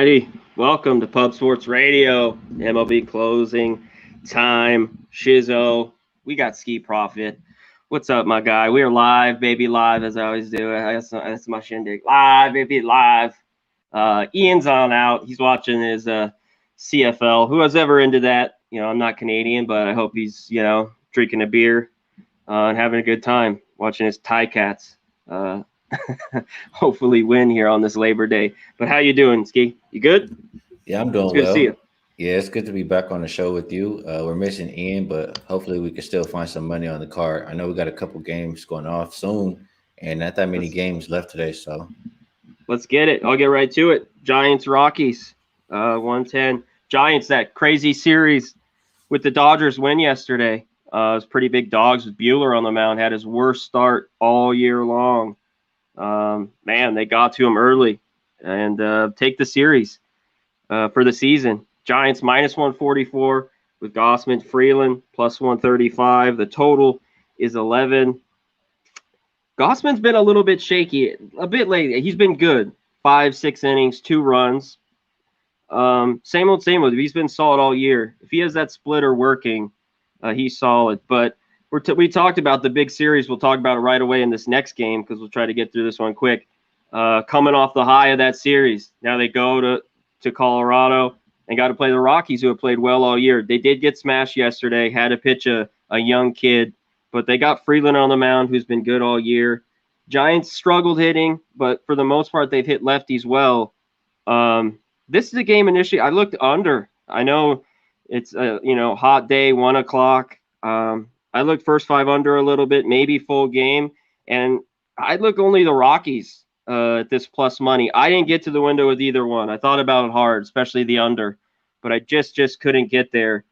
righty. Welcome to Pub Sports Radio. MLB closing time. Shizzo. We got Skee Profit. What's up, my guy? We are live, baby, live as I always do. That's my shindig. Live, baby, live. Ian's on out. He's watching his CFL. Who was ever into that? I'm not Canadian, but I hope he's drinking a beer and having a good time watching his Tie Cats. Hopefully win here on this Labor Day. But how you doing, Skee? You good? Yeah, I'm doing it's good well. To see you. Yeah, it's good to be back on the show with you. We're missing Ian, but hopefully we can still find some money on the card. I know we got a couple games going off soon, and not that many games left today. So let's get it. I'll get right to it. Giants, Rockies, 110. Giants, that crazy series with the Dodgers win yesterday. It was pretty big dogs with Buehler on the mound. Had his worst start all year long. Man, they got to him early and take the series for the season. Giants minus 144 with Gossman, Freeland plus 135. The total is 11. Gossman's been a little bit shaky, a bit lately. He's been good. 5-6 innings, 2 runs. Same old. He's been solid all year. If he has that splitter working, he's solid. But we talked about the big series. We'll talk about it right away in this next game because we'll try to get through this one quick. Coming off the high of that series, now they go to Colorado and got to play the Rockies, who have played well all year. They did get smashed yesterday, had to pitch a young kid, but they got Freeland on the mound, who's been good all year. Giants struggled hitting, but for the most part, they've hit lefties well. This is a game initially. I looked under. I know it's a hot day, 1 o'clock. I looked first 5 under a little bit, maybe full game, and I look only the Rockies at this plus money. I didn't get to the window with either one. I thought about it hard, especially the under, but I just couldn't get there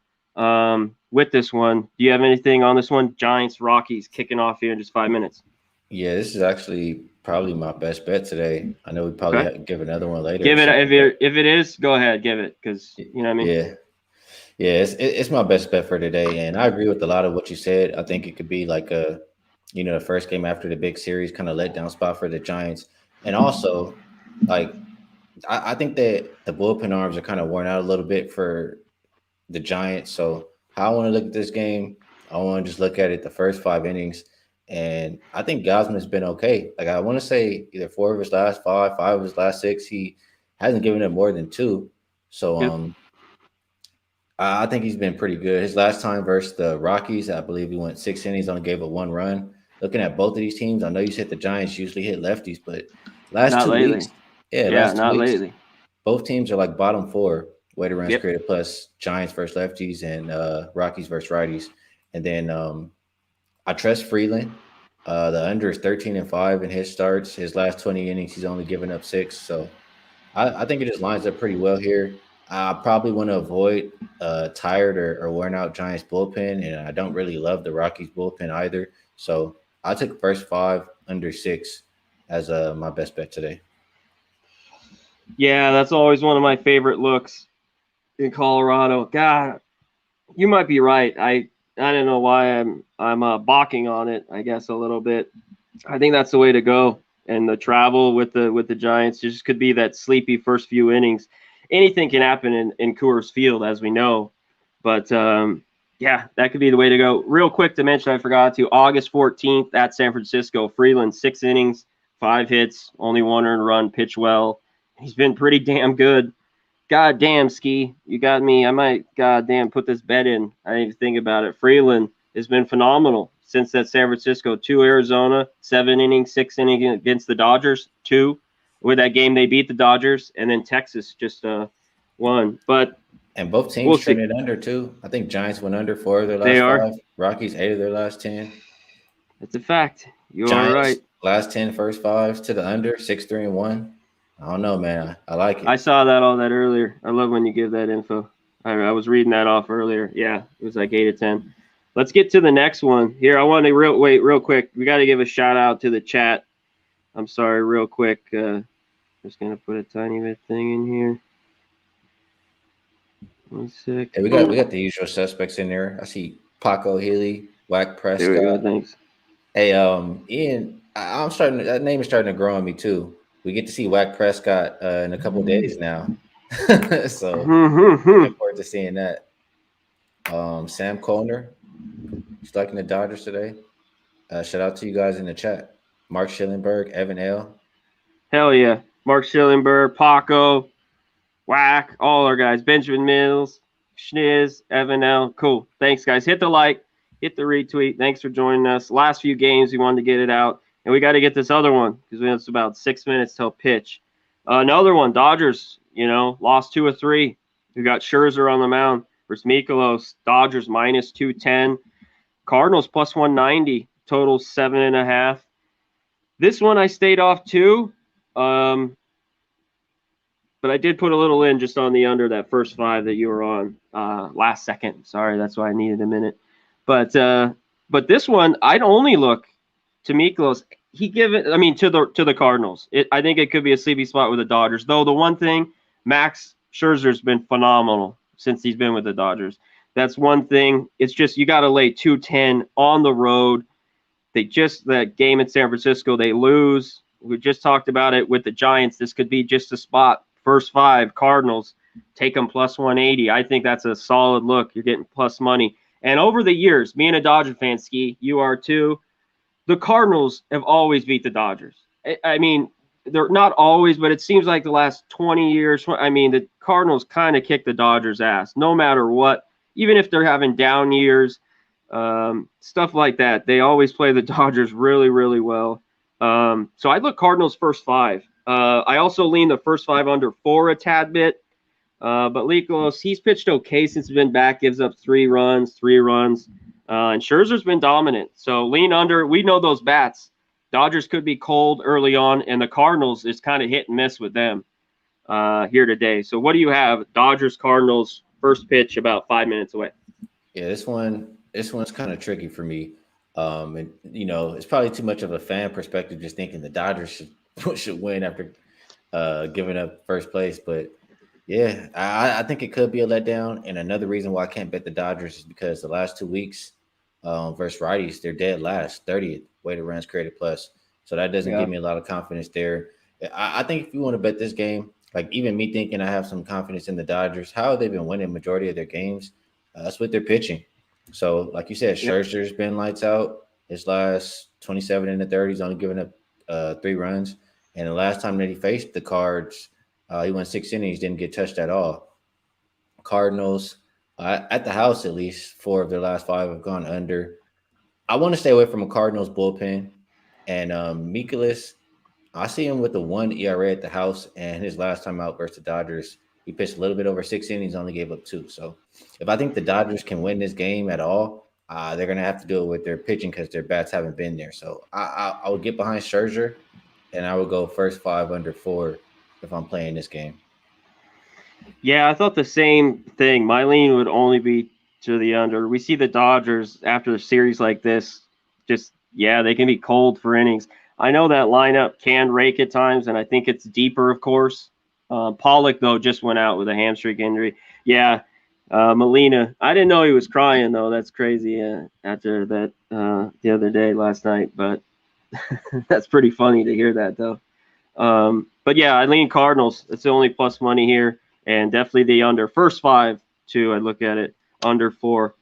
with this one. Do you have anything on this one? Giants, Rockies kicking off here in just 5 minutes. Yeah, this is actually probably my best bet today. I know we probably have to give another one later. Give it if it is, go ahead, give it, because you know what I mean. Yeah, it's my best bet for today, and I agree with a lot of what you said. I think it could be like the first game after the big series, kind of letdown spot for the Giants, and also like I think that the bullpen arms are kind of worn out a little bit for the Giants. So how I want to look at this game, I want to just look at it the first 5 innings. And I think Gossman's been okay. Like I want to say either 4 of his last 5, 5 of his last 6. He hasn't given up more than 2. So I think he's been pretty good. His last time versus the Rockies, I believe he went 6 innings, only gave up 1 run. Looking at both of these teams, I know you said the Giants usually hit lefties, but last not 2 lately. weeks, not lately. Both teams are like bottom 4 weighted runs created plus Giants versus lefties and Rockies versus righties. And then I trust Freeland. The under is 13-5 in his starts. His last 20 innings, he's only given up 6. So I think it just lines up pretty well here. I probably want to avoid tired or worn out Giants bullpen, and I don't really love the Rockies bullpen either. So I took first 5 under 6 as my best bet today. Yeah, that's always one of my favorite looks in Colorado. God, you might be right. I don't know why I'm balking on it. I guess a little bit. I think that's the way to go. And the travel with the Giants just could be that sleepy first few innings. Anything can happen in Coors Field, as we know. But, that could be the way to go. Real quick to mention, I forgot to, August 14th at San Francisco, Freeland, 6 innings, 5 hits, only 1 earned run, pitch well. He's been pretty damn good. God damn, Skee, you got me. I might, goddamn, put this bet in. I didn't even think about it. Freeland has been phenomenal since that San Francisco, 2 Arizona, 7 innings, 6 innings against the Dodgers, 2. With that game, they beat the Dodgers, and then Texas just won. And both teams trended under, too. I think Giants went under 4 of their last 5. Rockies 8 of their last 10. That's a fact. You Giants, are right. Last 10 first 5 to the under, 6-3-1. I don't know, man. I like it. I saw all that earlier. I love when you give that info. I was reading that off earlier. Yeah, it was like 8-10. Let's get to the next one. Here, I want to real quick. We got to give a shout out to the chat. I'm sorry, real quick. Just going to put a tiny bit thing in here. 1 sec. Hey, we got the usual suspects in there. I see Paco Healy, Wack Prescott. There we go, thanks. Hey, Ian, that name is starting to grow on me too. We get to see Wack Prescott in a couple of days now. So looking forward to seeing that. Sam Colner, he's liking the Dodgers today. Shout out to you guys in the chat. Mark Schillenberg, Evan L. Hell yeah. Mark Schillenberg, Paco, Whack, all our guys. Benjamin Mills, Schniz, Evan L. Cool. Thanks, guys. Hit the like, hit the retweet. Thanks for joining us. Last few games, we wanted to get it out. And we got to get this other one because it's about 6 minutes till pitch. Another one, Dodgers, lost 2 of 3. We got Scherzer on the mound versus Mikolas. Dodgers minus 210. Cardinals plus 190. Total 7.5. This one I stayed off too. But I did put a little in just on the under that first 5 that you were on last second. Sorry, that's why I needed a minute. But this one, I'd only look to Mikolas. To the Cardinals. I think it could be a sleepy spot with the Dodgers. Though the one thing, Max Scherzer's been phenomenal since he's been with the Dodgers. That's one thing. It's just you got to lay 210 on the road. That game in San Francisco, they lose. We just talked about it with the Giants. This could be just a spot. First 5, Cardinals, take them plus 180. I think that's a solid look. You're getting plus money. And over the years, me and a Dodger fan, Skee, you are too, the Cardinals have always beat the Dodgers. I mean, they're not always, but it seems like the last 20 years, the Cardinals kind of kick the Dodgers' ass no matter what. Even if they're having down years, stuff like that, they always play the Dodgers really, really well. So I'd look Cardinals first 5. I also lean the first 5 under 4 a tad bit. But Mikolas, he's pitched okay since he's been back, gives up 3 runs. And Scherzer's been dominant. So lean under. We know those bats. Dodgers could be cold early on, and the Cardinals is kind of hit and miss with them here today. So what do you have? Dodgers, Cardinals, first pitch about 5 minutes away. Yeah, this one's kind of tricky for me. And it's probably too much of a fan perspective just thinking the Dodgers should win after giving up first place. But yeah, I think it could be a letdown. And another reason why I can't bet the Dodgers is because the last 2 weeks versus righties, they're dead last, 30th weighted runs created plus. So that doesn't give me a lot of confidence there. I think if you want to bet this game, like even me thinking I have some confidence in the Dodgers, how have they been winning majority of their games? That's with their pitching. So like you said, Scherzer's been lights out. His last 27 in the 30s, only giving up 3 runs. And the last time that he faced the Cards, he went 6 innings, didn't get touched at all. Cardinals, at the house at least, 4 of their last 5 have gone under. I want to stay away from a Cardinals bullpen. And Mikolas, I see him with the 1 ERA at the house, and his last time out versus the Dodgers, he pitched a little bit over 6 innings, only gave up 2. So if I think the Dodgers can win this game at all, they're going to have to do it with their pitching because their bats haven't been there. So I would get behind Scherzer, and I would go first 5 under 4 if I'm playing this game. Yeah, I thought the same thing. My lean would only be to the under. We see the Dodgers after a series like this, they can be cold for innings. I know that lineup can rake at times, and I think it's deeper, of course. Pollock, though, just went out with a hamstring injury. Yeah, Molina. I didn't know he was crying, though. That's crazy after that the other day, last night. But that's pretty funny to hear that, though. But, yeah, I lean Cardinals. It's the only plus money here, and definitely the under. First 5, too, I look at it, under 4.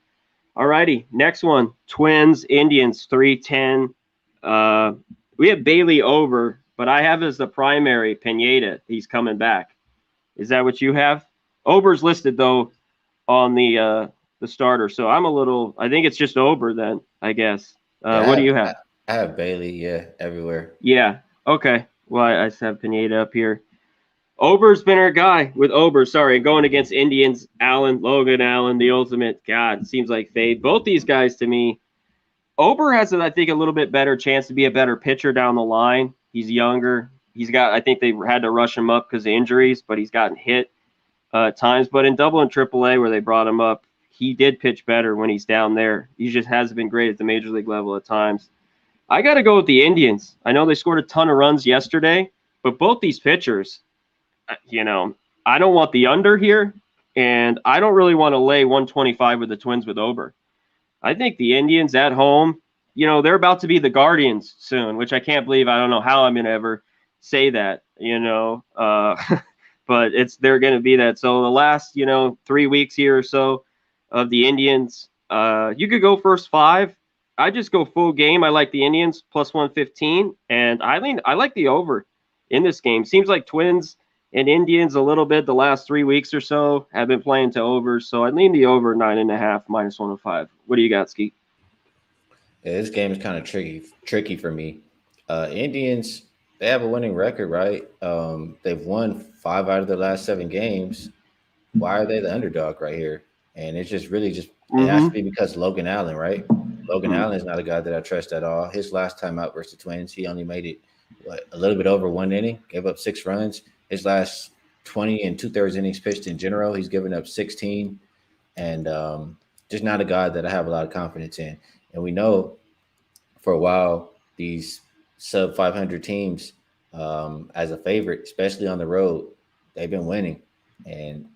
All righty, next one, Twins, Indians, 310. We have Bailey over, but I have as the primary Pineda. He's coming back. Is that what you have? Ober's listed, though, on the starter. So I think it's just Ober then, I guess. What do you have? I have Bailey, everywhere. Yeah, okay. Well, I just have Pineda up here. Ober's been our guy with Ober. Sorry, going against Indians, Logan Allen, the ultimate. God, seems like fade. Both these guys to me. Ober has, I think, a little bit better chance to be a better pitcher down the line. He's younger. I think they had to rush him up because of injuries, but he's gotten hit at times. But in Double and AAA, where they brought him up, he did pitch better when he's down there. He just hasn't been great at the major league level at times. I got to go with the Indians. I know they scored a ton of runs yesterday, but both these pitchers, I don't want the under here, and I don't really want to lay 125 with the Twins with Ober. I think the Indians at home, they're about to be the Guardians soon, which I can't believe. I don't know how I'm going to ever say that, but they're going to be that. So the last 3 weeks here or so of the Indians, you could go first 5. I just go full game. I like the Indians plus 115, and I like the over in this game. Seems like Twins and Indians a little bit the last 3 weeks or so have been playing to overs, so I lean the over 9.5 minus 105. What do you got, Skee? Yeah, this game is kind of tricky for me. Indians, they have a winning record, right? They've won 5 out of their last 7 games. Why are they the underdog right here? And it's just really it has to be because Logan Allen, right? Logan Allen is not a guy that I trust at all. His last time out versus the Twins, he only made it a little bit over 1 inning, gave up 6 runs. His last 20 and 2/3 innings pitched in general, he's given up 16, and just not a guy that I have a lot of confidence in. And we know for a while these sub 500 teams, as a favorite, especially on the road, they've been winning, and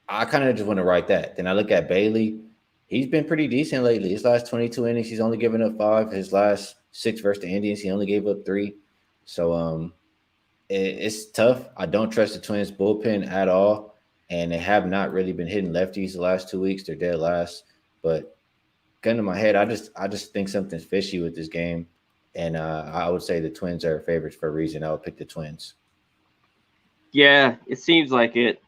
I kind of just want to write that. Then I look at Bailey. He's been pretty decent lately. His last 22 innings, he's only given up 5. His last 6 versus the Indians, he only gave up 3. So it's tough. I don't trust the Twins bullpen at all, and they have not really been hitting lefties the last 2 weeks. They're dead last. But gun to my head, I just think something's fishy with this game, and I would say the Twins are favorites for a reason. I would pick the Twins. Yeah, it seems like it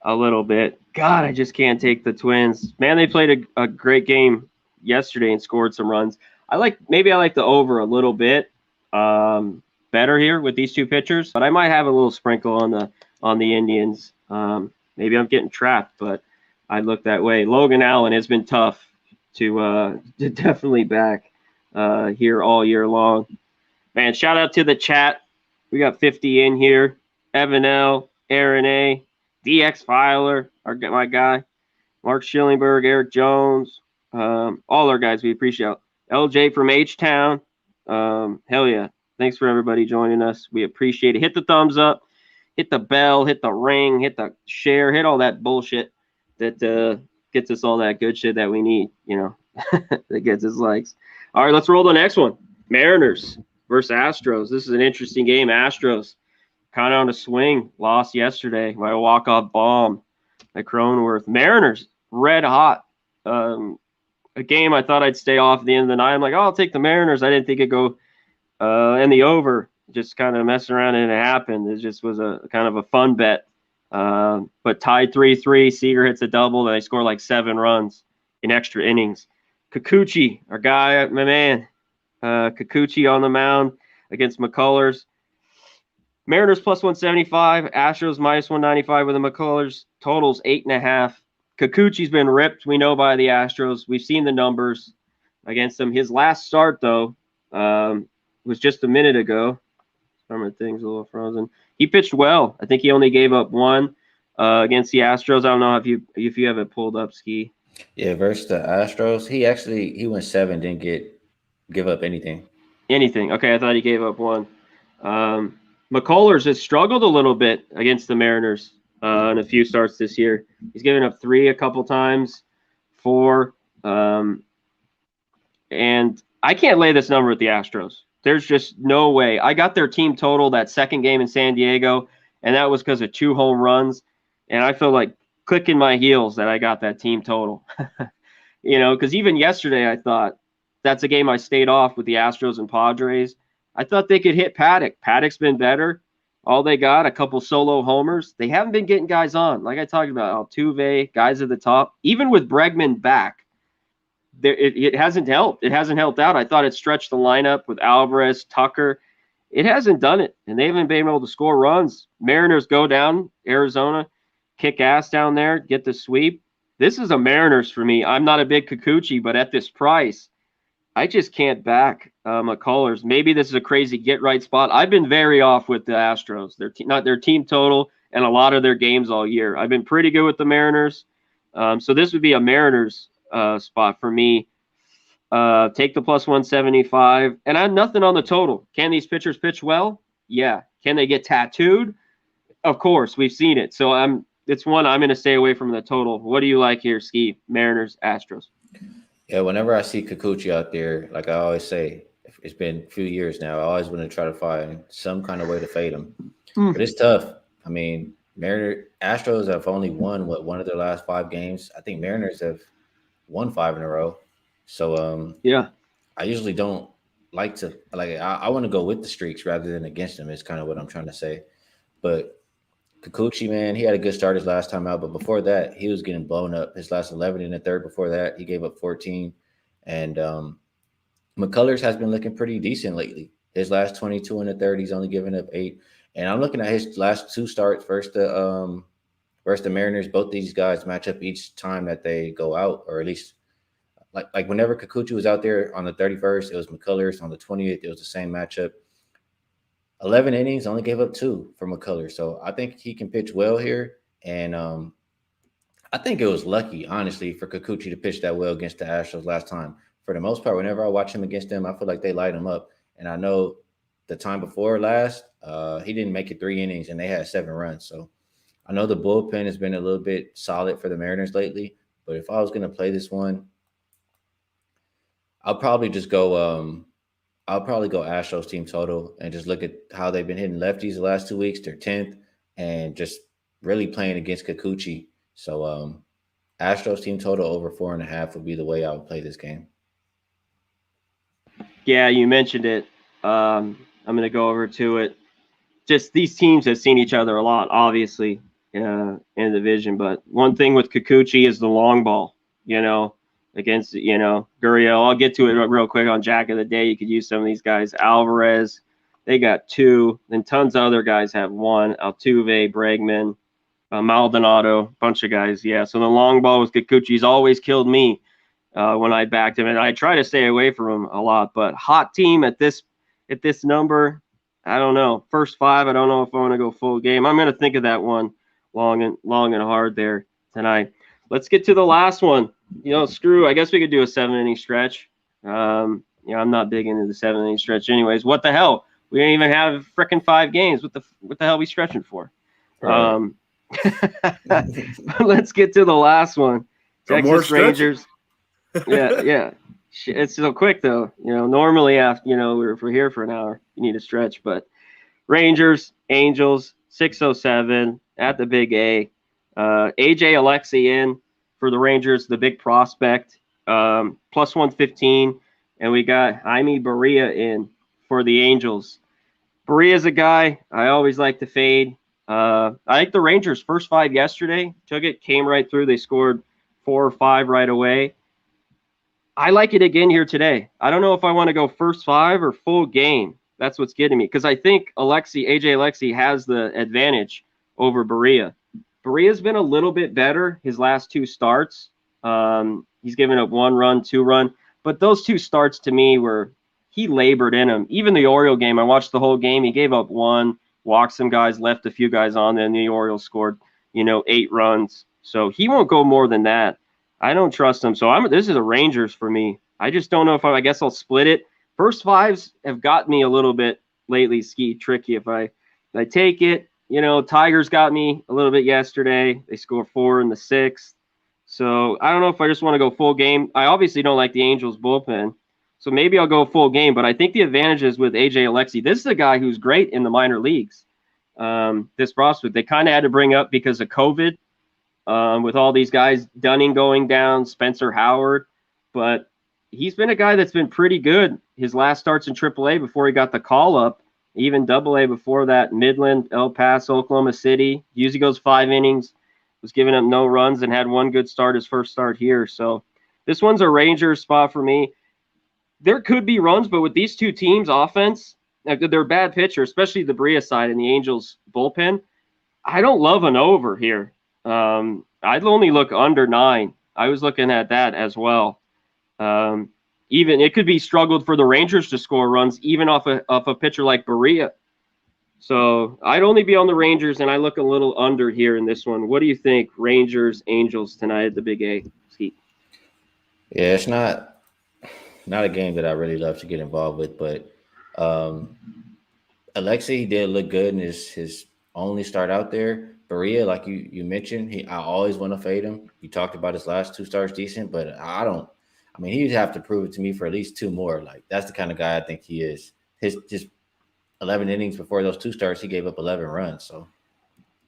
a little bit. God, I just can't take the Twins. Man, they played a great game yesterday and scored some runs. I like the over a little bit better here with these 2 pitchers, but I might have a little sprinkle on the Indians. Maybe I'm getting trapped, but I look that way. Logan Allen has been tough to definitely back here all year long. Man, shout out to the chat. We got 50 in here. Evan L, Aaron A, DX Filer, my guy, Mark Schillingberg, Eric Jones, all our guys we appreciate. LJ from H-Town, hell yeah. Thanks for everybody joining us. We appreciate it. Hit the thumbs up, hit the bell, hit the ring, hit the share, hit all that bullshit that gets us all that good shit that we need, that gets us likes. All right, let's roll the next one. Mariners versus Astros. This is an interesting game. Astros kind of on a swing, lost yesterday. My walk-off bomb at Cronenworth. Mariners, red hot. A game I thought I'd stay off at the end of the night. I'm like, I'll take the Mariners. I didn't think it'd go in the over. Just kind of messing around and it happened. It just was a kind of a fun bet. But tied 3-3. Seager hits a double, and they score like 7 runs in extra innings. Kikuchi, our guy, my man. Kikuchi on the mound against McCullers. Mariners plus 175, Astros minus 195 with the McCullers. Totals 8.5. Kikuchi's been ripped, we know, by the Astros. We've seen the numbers against them. His last start, though, was just a minute ago. My thing's a little frozen. He pitched well. I think he only gave up 1 against the Astros. I don't know if you have it pulled up, Skee. Yeah, versus the Astros, he went 7, didn't give up anything. Anything. Okay, I thought he gave up 1. McCullers has struggled a little bit against the Mariners in a few starts this year. He's given up 3 a couple times, 4. And I can't lay this number with the Astros. There's just no way. I got their team total that second game in San Diego, and that was because of 2 home runs. And I feel like clicking my heels that I got that team total. Because even yesterday I thought that's a game I stayed off with the Astros and Padres. I thought they could hit Paddock. Paddock's been better. All they got, a couple solo homers. They haven't been getting guys on. Like I talked about, Altuve, guys at the top. Even with Bregman back, it hasn't helped. It hasn't helped out. I thought it stretched the lineup with Alvarez, Tucker. It hasn't done it, and they haven't been able to score runs. Mariners go down, Arizona, kick ass down there, get the sweep. This is a Mariners for me. I'm not a big Kikuchi, but at this price, I just can't back McCullers. Maybe this is a crazy get-right spot. I've been very off with the Astros. Not their team total and a lot of their games all year. I've been pretty good with the Mariners. So this would be a Mariners spot for me. Take the plus 175. And I have nothing on the total. Can these pitchers pitch well? Yeah. Can they get tattooed? Of course. We've seen it. So it's one I'm going to stay away from the total. What do you like here, Skee? Mariners, Astros. Yeah, whenever I see Kikuchi out there, like I always say, it's been a few years now, I always want to try to find some kind of way to fade him. But it's tough. I mean, Astros have only won one of their last 5 games. I think Mariners have won 5 in a row. So Yeah. I usually don't I want to go with the streaks rather than against them. Is kind of what I'm trying to say. But Kikuchi, man, he had a good start his last time out, but before that, he was getting blown up. His last 11 in the third. Before that, he gave up 14, and McCullers has been looking pretty decent lately. His last 22 in the third, he's only given up 8. And I'm looking at his last 2 starts versus the Mariners. Both these guys match up each time that they go out, or at least like whenever Kikuchi was out there on the 31st, it was McCullers. On the 20th, it was the same matchup. 11 innings, only gave up 2 for McCullers. So I think he can pitch well here. And I think it was lucky, honestly, for Kikuchi to pitch that well against the Astros last time. For the most part, whenever I watch him against them, I feel like they light him up. And I know the time before last, he didn't make it 3 innings and they had 7 runs. So I know the bullpen has been a little bit solid for the Mariners lately. But if I was going to play this one, I'll probably just go. I'll probably go Astros team total and just look at how they've been hitting lefties the last 2 weeks. They're 10th and just really playing against Kikuchi. So Astros team total over 4.5 would be the way I would play this game. Yeah, you mentioned it. I'm going to go over to it. Just these teams have seen each other a lot, obviously, in the division. But one thing with Kikuchi is the long ball, against, Gurriel. I'll get to it real quick on Jack of the Day. You could use some of these guys. Alvarez, they got 2. Then tons of other guys have 1. Altuve, Bregman, Maldonado, bunch of guys. Yeah, so the long ball with Kikuchi's always killed me when I backed him. And I try to stay away from him a lot. But hot team at this number, I don't know. First 5, I don't know if I want to go full game. I'm going to think of that one long and hard there tonight. Let's get to the last one. I guess we could do a 7-inning stretch. I'm not big into the 7-inning stretch anyways. What the hell? We didn't even have frickin' 5 games. What the hell are we stretching for? Right. Let's get to the last one. Texas Rangers. Yeah. It's so quick though. Normally after if we're here for an hour, you need a stretch. But Rangers, Angels, 6:07 at the Big A. AJ Alexy in for the Rangers, the big prospect, plus 115, and we got Jaime Barria in for the Angels. Barria's a guy I always like to fade. I think the Rangers' first 5 yesterday came right through. They scored 4 or 5 right away. I like it again here today. I don't know if I want to go first 5 or full game. That's what's getting me because I think AJ Alexy has the advantage over Barria. Barria's been a little bit better his last 2 starts. He's given up 1 run, 2 run, but those 2 starts to me he labored in them. Even the Oriole game, I watched the whole game. He gave up 1, walked some guys, left a few guys on, and the Orioles scored, 8 runs. So he won't go more than that. I don't trust him. So this is the Rangers for me. I just don't know if I guess I'll split it. First 5s have got me a little bit lately, Skee, tricky. If I take it, Tigers got me a little bit yesterday. They scored 4 in the 6th. So I don't know if I just want to go full game. I obviously don't like the Angels bullpen. So maybe I'll go full game. But I think the advantage is with AJ Alexy. This is a guy who's great in the minor leagues. This prospect, they kind of had to bring up because of COVID. With all these guys, Dunning going down, Spencer Howard. But he's been a guy that's been pretty good his last starts in AAA before he got the call up. Even AA before that, Midland, El Paso, Oklahoma City. Usually goes 5 innings, was giving up no runs, and had 1 good start his first start here. So this one's a Rangers spot for me. There could be runs, but with these 2 teams' offense, they're bad pitcher, especially the Bria side and the Angels bullpen. I don't love an over here. I'd only look under 9. I was looking at that as well. Even it could be struggled for the Rangers to score runs, even off a pitcher like Barria. So I'd only be on the Rangers, and I look a little under here in this one. What do you think, Rangers, Angels tonight at the Big A? Skee? Yeah, it's not a game that I really love to get involved with, but Alexy did look good in his only start out there. Barria, like you mentioned, I always want to fade him. You talked about his last 2 starts decent, but I don't. I mean, he'd have to prove it to me for at least 2 more. Like, that's the kind of guy I think he is. His just 11 innings before those 2 starts, he gave up 11 runs. So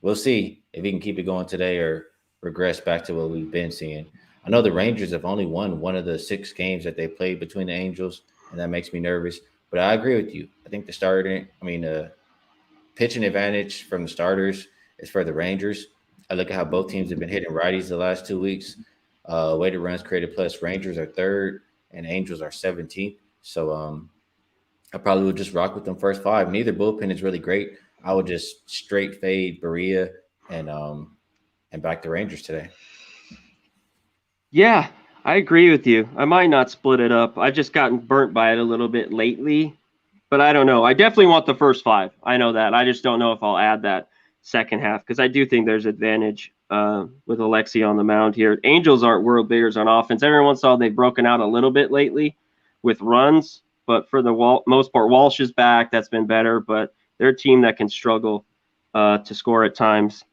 we'll see if he can keep it going today or regress back to what we've been seeing. I know the Rangers have only won one of the 6 games that they played between the Angels, and that makes me nervous. But I agree with you. I think pitching advantage from the starters is for the Rangers. I look at how both teams have been hitting righties the last 2 weeks. Weighted runs created plus, Rangers are third and Angels are 17th. So I probably would just rock with them first 5. Neither bullpen is really great. I would just straight fade Berea and back the Rangers today. Yeah, I agree with you. I might not split it up. I've just gotten burnt by it a little bit lately, but I don't know. I definitely want the first 5. I know that. I just don't know if I'll add that second half because I do think there's advantage with Alexi on the mound here. Angels aren't world beaters on offense. Everyone saw they've broken out a little bit lately with runs, but for the most part, Walsh is back. That's been better, but they're a team that can struggle to score at times.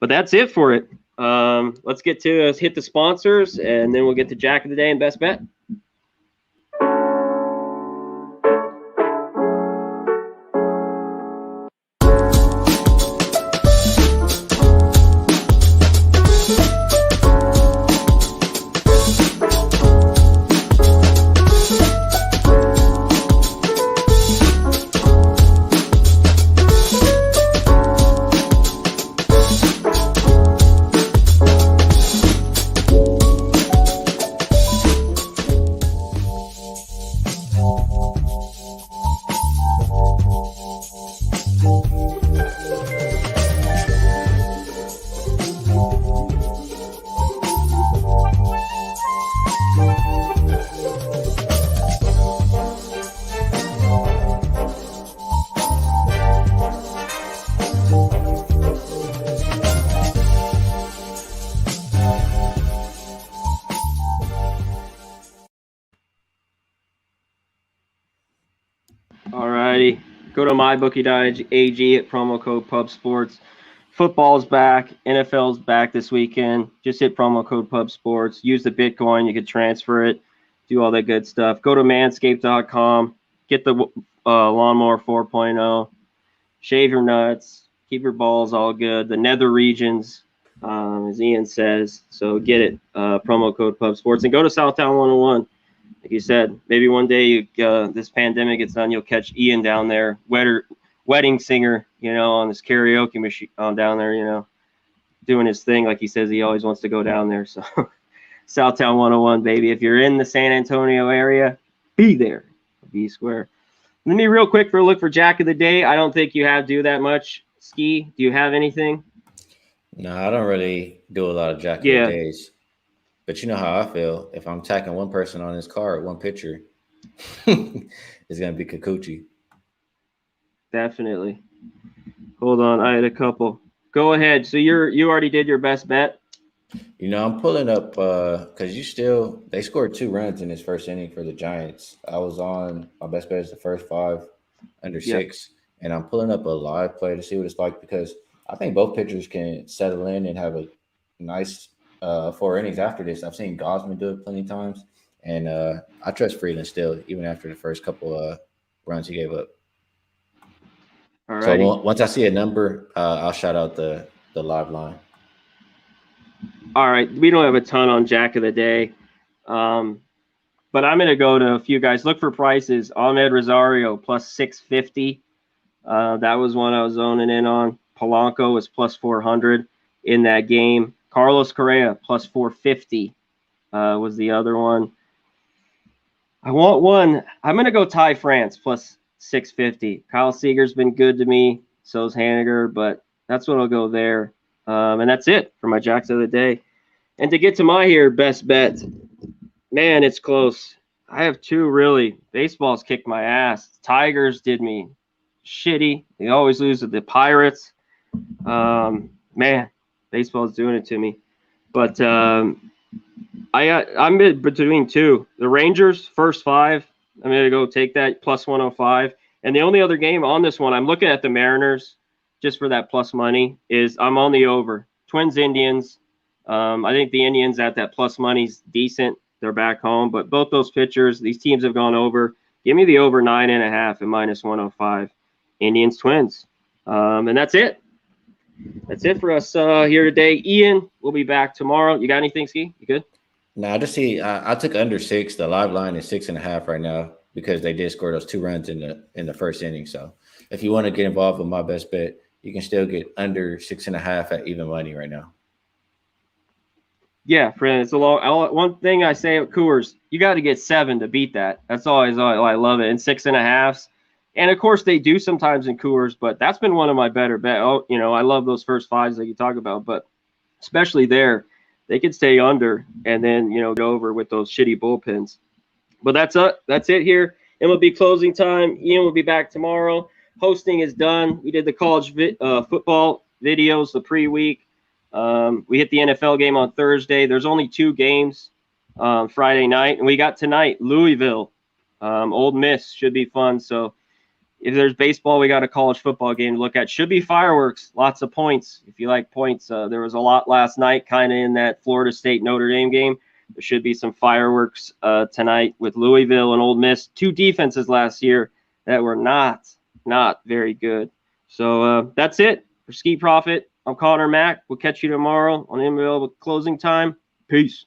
But that's it for it. Let's hit the sponsors, and then we'll get to Jack of the Day and Best Bet. Alrighty, go to mybookie.ag at promo code PubSports. Football's back, NFL's back this weekend. Just hit promo code PubSports. Use the Bitcoin. You can transfer it, do all that good stuff. Go to manscaped.com. Get the Lawnmower 4.0. Shave your nuts. Keep your balls all good. The nether regions, as Ian says. So get it. Promo code PubSports. And go to Southtown 101. Like you said, maybe one day this pandemic gets done, you'll catch Ian down there, wedding singer, on his karaoke machine down there, doing his thing. Like he says, he always wants to go down there. So Southtown 101, baby. If you're in the San Antonio area, be there. Be square. Let me real quick for a look for Jack of the Day. I don't think you have to do that much. Skee, do you have anything? No, I don't really do a lot of Jack of the Days. But you know how I feel. If I'm attacking one person on this card, one pitcher, it's going to be Kikuchi. Definitely. Hold on. I had a couple. Go ahead. So you already did your best bet? I'm pulling up because they scored 2 runs in this first inning for the Giants. I was on my best bet is the first 5 under 6. And I'm pulling up a live play to see what it's like because I think both pitchers can settle in and have a nice 4 innings after this. I've seen Gosman do it plenty of times, and I trust Freeland still, even after the first couple runs he gave up. All right. So once I see a number, I'll shout out the live line. All right, we don't have a ton on Jack of the Day, but I'm going to go to a few guys. Look for prices. Ahmed Rosario plus 650. That was one I was zoning in on. Polanco was plus 400 in that game. Carlos Correa plus 450 was the other one. I want one. I'm going to go Ty France plus 650. Kyle Seager's been good to me. So's Haniger, but that's what I'll go there. And that's it for my Jacks of the Day. And to get to my best bet, man, it's close. I have 2 really. Baseball's kicked my ass. Tigers did me shitty. They always lose to the Pirates. Man. Baseball's doing it to me. But I'm between 2. The Rangers, first 5. I'm going to go take that plus 105. And the only other game on this one, I'm looking at the Mariners just for that plus money, is I'm on the over. Twins, Indians. I think the Indians at that plus money's decent. They're back home. But both those pitchers, these teams have gone over. Give me the over 9.5 and minus 105. Indians, Twins. And that's it. That's it for us here today. Ian, we'll be back tomorrow. You got anything, Skee? You good? Now, I just see I took under 6. The live line is 6.5 right now because they did score those 2 runs in the first inning. So if you want to get involved with my best bet, you can still get under 6.5 at even money right now. Yeah, friend. It's a long. One thing I say at Coors, you got to get 7 to beat that. That's always I love it. And 6.5s, and of course they do sometimes in Coors, but that's been one of my better bet. Oh, I love those first fives that you talk about, but especially there, they could stay under and then go over with those shitty bullpens. But that's it here. MLB closing time. Ian will be back tomorrow. Hosting is done. We did the college football videos the pre-week. We hit the NFL game on Thursday. There's only 2 games Friday night, and we got tonight Louisville, Old Miss. Should be fun. So if there's baseball, we got a college football game to look at. Should be fireworks, lots of points. If you like points, there was a lot last night, kind of in that Florida State Notre Dame game. There should be some fireworks tonight with Louisville and Old Miss, 2 defenses last year that were not very good. So that's it for Skee Profit. I'm Conor Mac. We'll catch you tomorrow on MLB closing time. Peace.